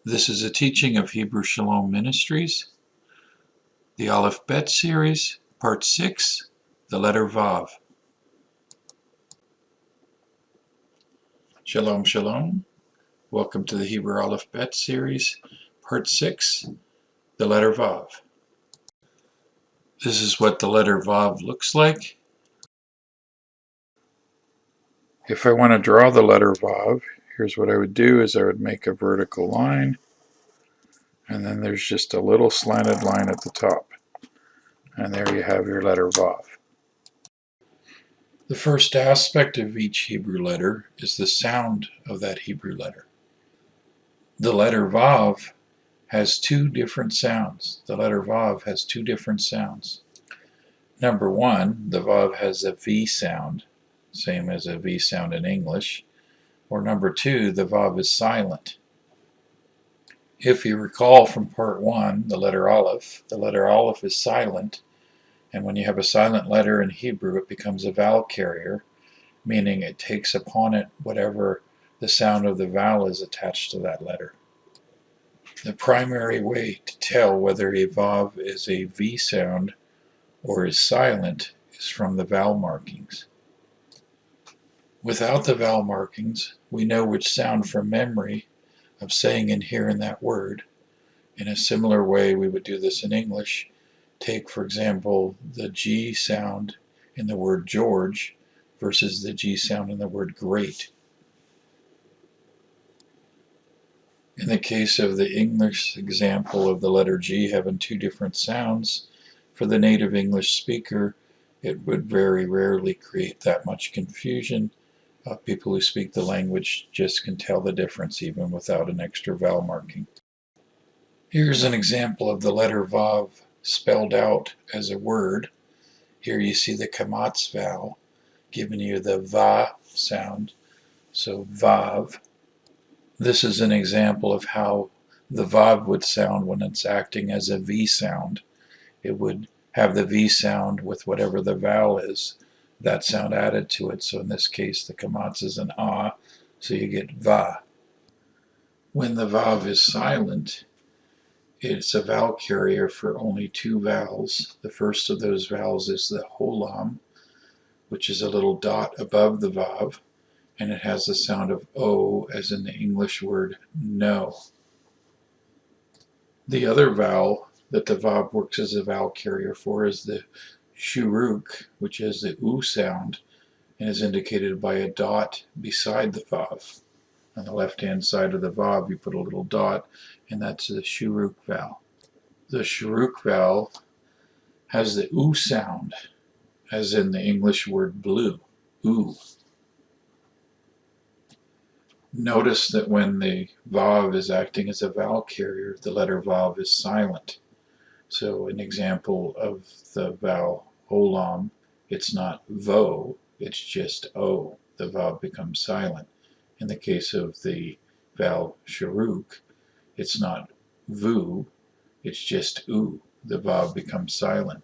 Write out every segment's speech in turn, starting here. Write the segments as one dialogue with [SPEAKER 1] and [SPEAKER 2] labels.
[SPEAKER 1] This is a teaching of Hebrew Shalom Ministries, the Alef Bet series, Part 6, the letter Vav. Shalom, shalom. Welcome to the Hebrew Alef Bet series, Part 6, the letter Vav. This is what the letter Vav looks like. If I want to draw the letter Vav, here's what I would do is I would make a vertical line, and then there's just a little slanted line at the top. And there you have your letter Vav. The first aspect of each Hebrew letter is the sound of that Hebrew letter. The letter Vav has two different sounds. The letter Vav has two different sounds. Number one, the Vav has a V sound, same as a V sound in English. Or number two, the Vav is silent. If you recall from part one, the letter Aleph is silent. And when you have a silent letter in Hebrew, it becomes a vowel carrier, meaning it takes upon it whatever the sound of the vowel is attached to that letter. The primary way to tell whether a Vav is a V sound or is silent is from the vowel markings. Without the vowel markings, we know which sound from memory of saying and hearing that word. In a similar way, we would do this in English. Take, for example, the G sound in the word George versus the G sound in the word great. In the case of the English example of the letter G having two different sounds, for the native English speaker, it would very rarely create that much confusion. People who speak the language just can tell the difference even without an extra vowel marking. Here's an example of the letter Vav spelled out as a word. Here you see the kamatz vowel giving you the va sound, so Vav. This is an example of how the Vav would sound when it's acting as a V sound. It would have the V sound with whatever the vowel is, that sound added to it. So in this case, the kamatz is an ah, so you get va. When the Vav is silent, it's a vowel carrier for only two vowels. The first of those vowels is the holam, which is a little dot above the Vav, and it has the sound of O, as in the English word no. The other vowel that the Vav works as a vowel carrier for is the shuruk, which is the U sound, and is indicated by a dot beside the Vav. On the left-hand side of the Vav, you put a little dot, and that's the shuruk vowel. The shuruk vowel has the U sound, as in the English word blue, U. Notice that when the Vav is acting as a vowel carrier, the letter Vav is silent. So an example of the vowel holam, it's not vo, it's just O. The Vav becomes silent. In the case of the vowel shuruk, it's not vu, it's just U. The Vav becomes silent.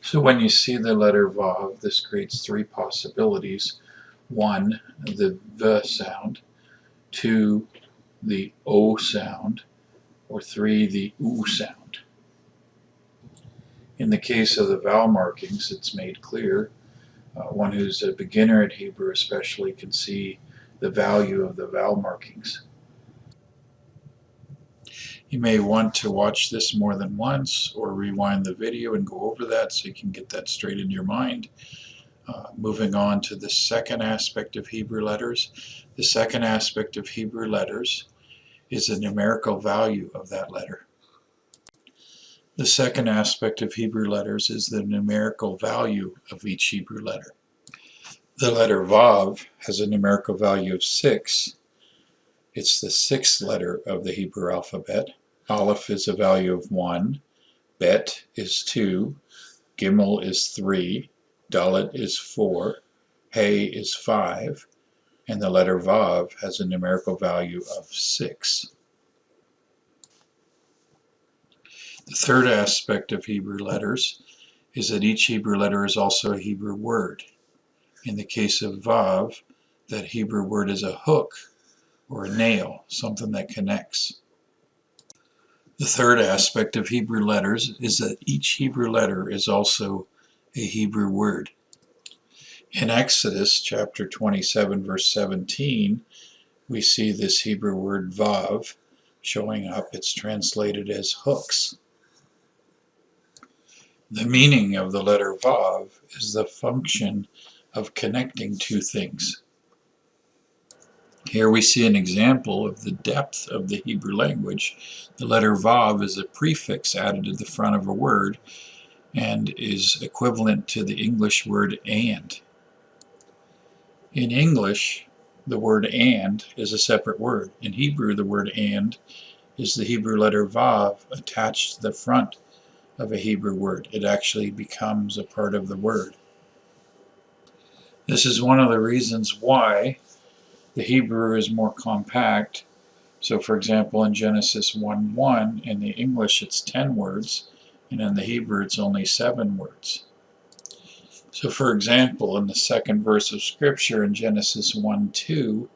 [SPEAKER 1] So when you see the letter Vav, this creates three possibilities. One, the V sound. Two, the O sound. Or three, the U sound. In the case of the vowel markings, it's made clear. One who's a beginner at Hebrew especially can see the value of the vowel markings. You may want to watch this more than once or rewind the video and go over that so you can get that straight in your mind. Moving on to the second aspect of Hebrew letters. The second aspect of Hebrew letters is the numerical value of that letter. The second aspect of Hebrew letters is the numerical value of each Hebrew letter. The letter Vav has a numerical value of 6. It's the sixth letter of the Hebrew alphabet. Aleph is a value of 1. Bet is 2. Gimel is 3. Dalet is 4. Hey is 5. And the letter Vav has a numerical value of 6. The third aspect of Hebrew letters is that each Hebrew letter is also a Hebrew word. In the case of Vav, that Hebrew word is a hook, or a nail, something that connects. The third aspect of Hebrew letters is that each Hebrew letter is also a Hebrew word. In Exodus chapter 27 verse 17, we see this Hebrew word vav showing up. It's translated as hooks. The meaning of the letter vav is the function of connecting two things. Here we see an example of the depth of the Hebrew language. The letter vav is a prefix added to the front of a word and is equivalent to the English word and. In English, the word and is a separate word. In Hebrew, the word and is the Hebrew letter vav attached to the front of a Hebrew word. It actually becomes a part of the word. This is one of the reasons why the Hebrew is more compact. So for example, in Genesis 1:1, in the English it's 10 words, and in the Hebrew it's only 7 words. So for example, in the second verse of Scripture in Genesis 1:2,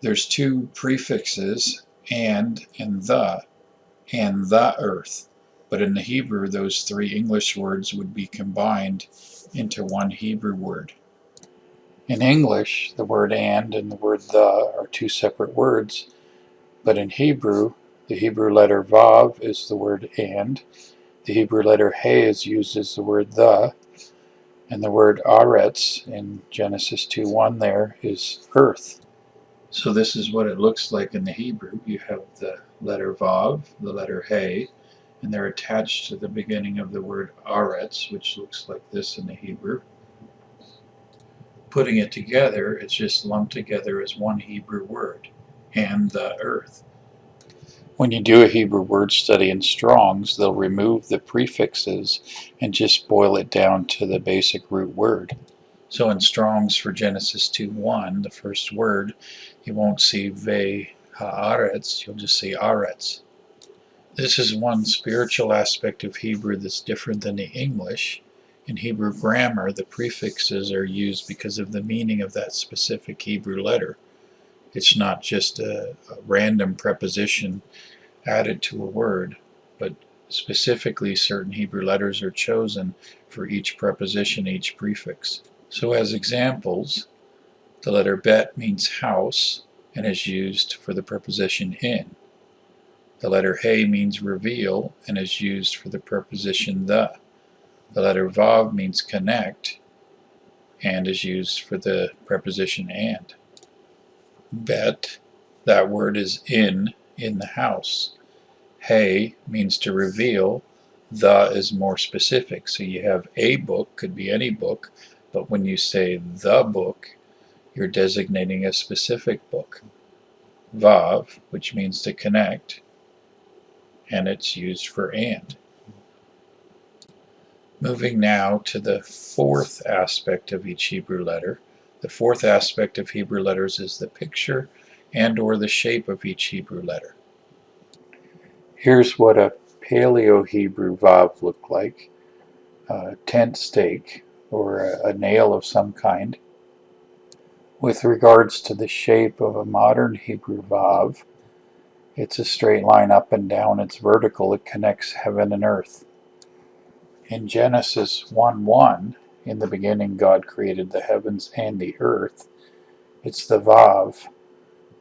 [SPEAKER 1] there's two prefixes, and the earth. But in the Hebrew, those three English words would be combined into one Hebrew word. In English, the word and the word the are two separate words, but in Hebrew, the Hebrew letter vav is the word and, the Hebrew letter he is used as the word the, and the word aretz in Genesis 2:1 there is earth. So this is what it looks like in the Hebrew. You have the letter vav, the letter he, and they're attached to the beginning of the word aretz, which looks like this in the Hebrew. Putting it together, it's just lumped together as one Hebrew word, and the earth. When you do a Hebrew word study in Strong's, they'll remove the prefixes and just boil it down to the basic root word. So in Strong's for Genesis 2:1, the first word, you won't see ve haaretz, you'll just see aretz. This is one spiritual aspect of Hebrew that's different than the English. In Hebrew grammar, the prefixes are used because of the meaning of that specific Hebrew letter. It's not just a random preposition added to a word, but specifically certain Hebrew letters are chosen for each preposition, each prefix. So as examples, the letter bet means house and is used for the preposition in. The letter he means reveal and is used for the preposition the. The letter vav means connect and is used for the preposition and. Bet, that word is in the house. He means to reveal. The is more specific. So you have a book, could be any book, but when you say the book, you're designating a specific book. Vav, which means to connect, and it's used for and. Moving now to the fourth aspect of each Hebrew letter. The fourth aspect of Hebrew letters is the picture and or the shape of each Hebrew letter. Here's what a Paleo-Hebrew vav looked like. A tent stake or a nail of some kind. With regards to the shape of a modern Hebrew vav, it's a straight line up and down, it's vertical, it connects heaven and earth. In Genesis 1:1, in the beginning God created the heavens and the earth. It's the vav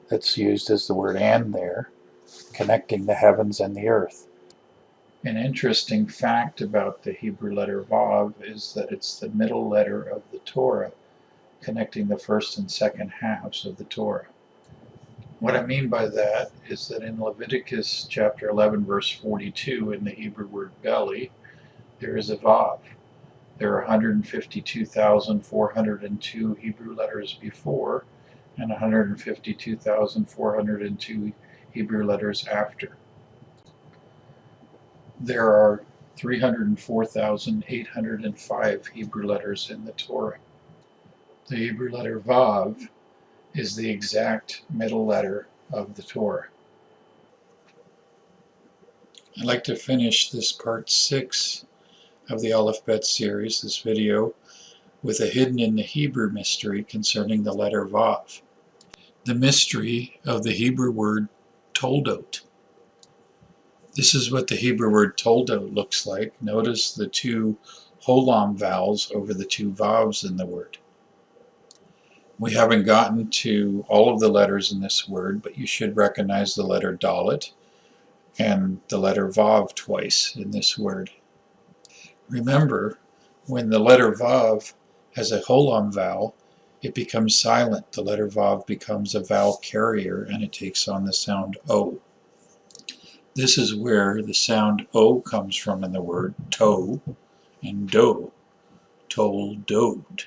[SPEAKER 1] that's used as the word and there, connecting the heavens and the earth. An interesting fact about the Hebrew letter vav is that it's the middle letter of the Torah, connecting the first and second halves of the Torah. What I mean by that is that in Leviticus chapter 11 verse 42, in the Hebrew word belly, there is a vav. There are 152,402 Hebrew letters before and 152,402 Hebrew letters after. There are 304,805 Hebrew letters in the Torah. The Hebrew letter vav is the exact middle letter of the Torah. I'd like to finish this part 6 of the Alef Bet series, this video, with a hidden in the Hebrew mystery concerning the letter vav. the mystery of the Hebrew word Toldot. This is what the Hebrew word Toldot looks like. Notice the two holam vowels over the two vavs in the word. We haven't gotten to all of the letters in this word, but you should recognize the letter Dalet and the letter Vav twice in this word. Remember, when the letter Vav has a holam vowel, it becomes silent. The letter Vav becomes a vowel carrier and it takes on the sound O. This is where the sound O comes from in the word to and do, Toldot.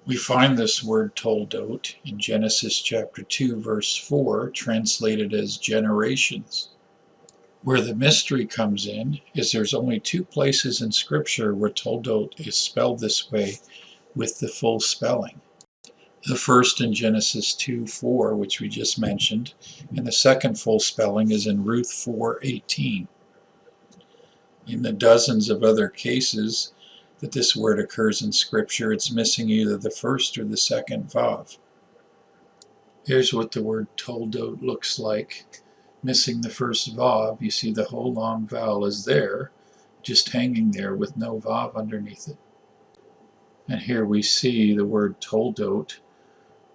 [SPEAKER 1] We find this word Toldot in Genesis chapter 2 verse 4, translated as generations. Where the mystery comes in is there's only two places in Scripture where Toldot is spelled this way with the full spelling. The first in Genesis 2:4, which we just mentioned, and the second full spelling is in Ruth 4:18. In the dozens of other cases that this word occurs in Scripture, it's missing either the first or the second vav. Here's what the word Toldot looks like. Missing the first vav, you see the holam vowel is there, just hanging there with no vav underneath it. And here we see the word Toldot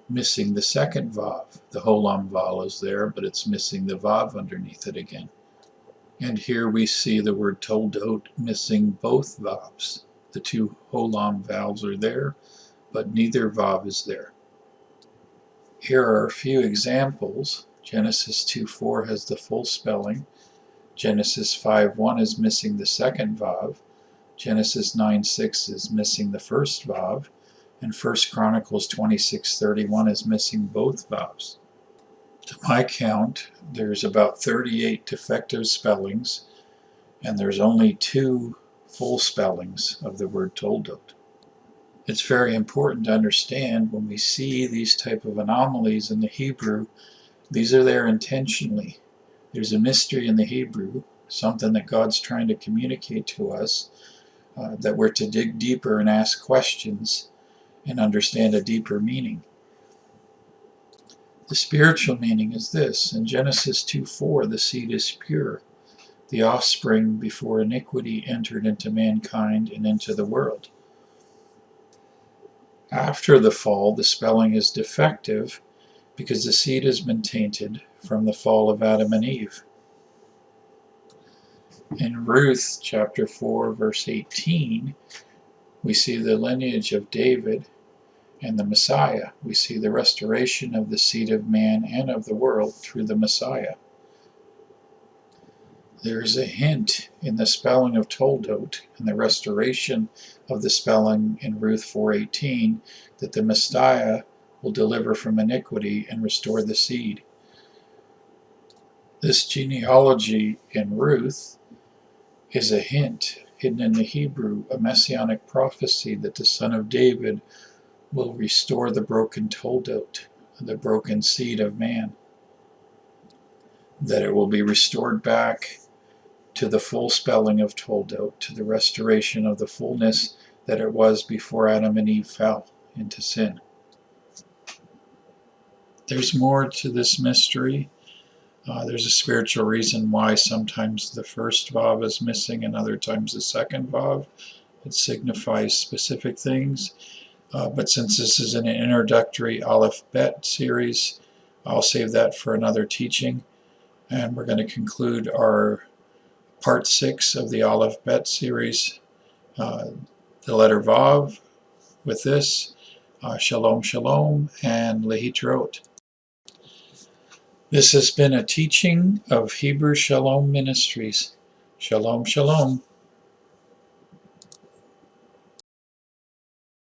[SPEAKER 1] missing the second vav. The holam vowel is there, but it's missing the vav underneath it again. And here we see the word Toldot missing both vavs. The two holam vowels are there, but neither vav is there. Here are a few examples. Genesis 2:4 has the full spelling. Genesis 5:1 is missing the second vav. Genesis 9:6 is missing the first vav. And 1 Chronicles 26:31 is missing both vowels. To my count, there's about 38 defective spellings, and there's only 2 full spellings of the word Toldot. It's very important to understand when we see these type of anomalies in the Hebrew, these are there intentionally. There's a mystery in the Hebrew, something that God's trying to communicate to us, that we're to dig deeper and ask questions and understand a deeper meaning. The spiritual meaning is this. In Genesis 2:4, the seed is pure, the offspring before iniquity entered into mankind and into the world. After the fall, the spelling is defective because the seed has been tainted from the fall of Adam and Eve. In Ruth chapter 4 verse 18, we see the lineage of David and the Messiah. We see the restoration of the seed of man and of the world through the Messiah. There is a hint in the spelling of Toldot and the restoration of the spelling in Ruth 4:18 that the Messiah will deliver from iniquity and restore the seed. This genealogy in Ruth is a hint hidden in the Hebrew, a messianic prophecy that the son of David will restore the broken Toldot, the broken seed of man, that it will be restored back to the full spelling of Toldot, to the restoration of the fullness that it was before Adam and Eve fell into sin. There's more to this mystery. There's a spiritual reason why sometimes the first vav is missing and other times the second vav. It signifies specific things. But since this is an introductory Alef Bet series, I'll save that for another teaching. And we're going to conclude our Part 6 of the Alef Bet series, the letter Vav, with this. Shalom, shalom, and lehitraot. This has been a teaching of Hebrew Shalom Ministries. Shalom, shalom.